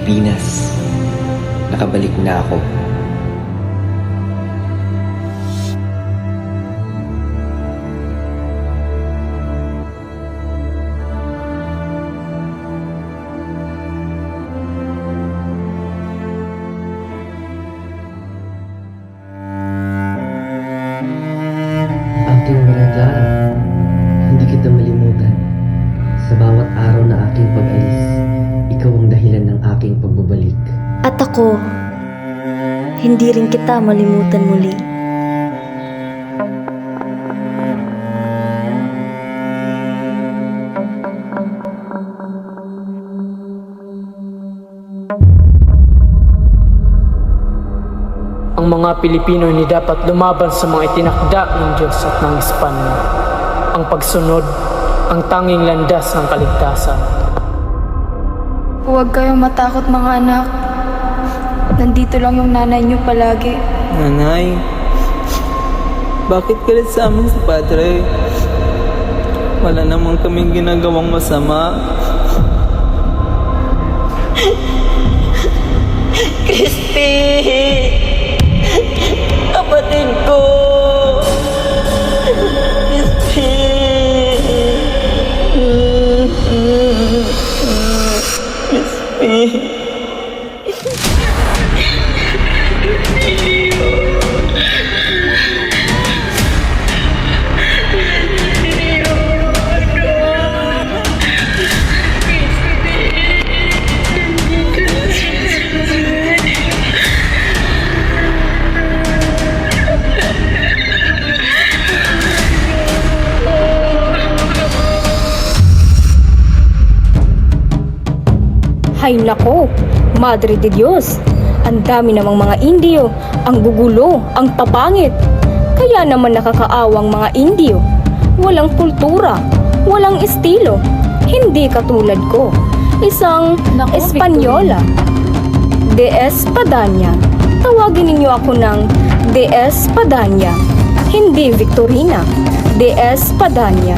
Pilipinas. Nakabalik na ako. Aking Maria Clara, hindi kita malimutan. Sa bawat araw na aking pag-alis, ikaw ang dahilan ng aking pagbabalik. At ako, hindi rin kita malimutan muli. Ang mga Pilipino hindi dapat lumaban sa mga itinakda ng Diyos at ng Espanya. Ang pagsunod, ang tanging landas ng kaligtasan. Huwag kayong matakot mga anak. Nandito lang yung nanay niyo palagi. Nanay, bakit galit sa amin si Padre? Wala namang kaming ginagawang masama. Christy! Kapatid ko! Christy! Christy! Hay nako, Madre de Dios, ang dami namang mga Indio, ang gugulo, ang papangit. Kaya naman nakakaawang mga Indio. Walang kultura, walang estilo. Hindi katulad ko, isang Espanyola. De Espadanya. Tawagin ninyo ako ng De Espadanya. Hindi Victorina, De Espadanya.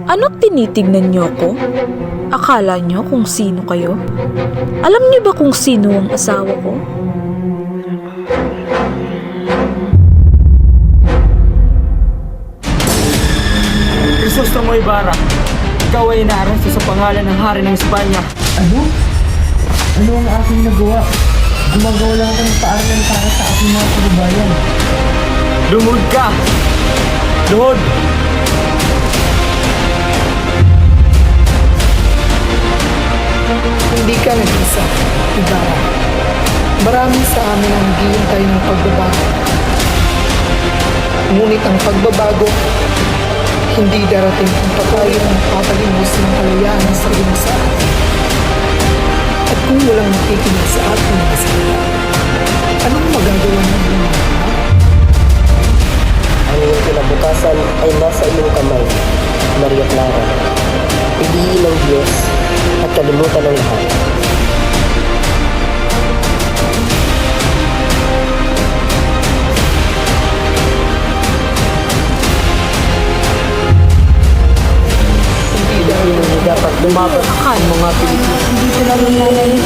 Ano't tinitignan niyo ako? Akala niyo kung sino kayo? Alam niyo ba kung sino ang asawa ko? Crisostomo Ibarra, ikaw ay inaaresto sa pangalan ng hari ng Espanya. Ano? Ano ang aking nagawa? Gumagawa lang ako ng paaralan para sa aking mga kababayan. Lumuhod ka! Luhod! Hindi ka nag-isa, Ibarra. Marami sa amin ang naghihintay ng pagbabago. Ngunit ang pagbabago, hindi darating kung tayo ang papalimus ng kalayaan ng sarili sa atin. At kung walang nakikinig sa ating mga salita, anong magagawa ng mga mga? Ang iyong kinabukasan ay nasa iyong kamay, Maria Clara. Piliin ng Diyos at kalimutan ng lahat. Hindi dapat lumaban ang mga Pilipino. Dito lang ang nanay niyo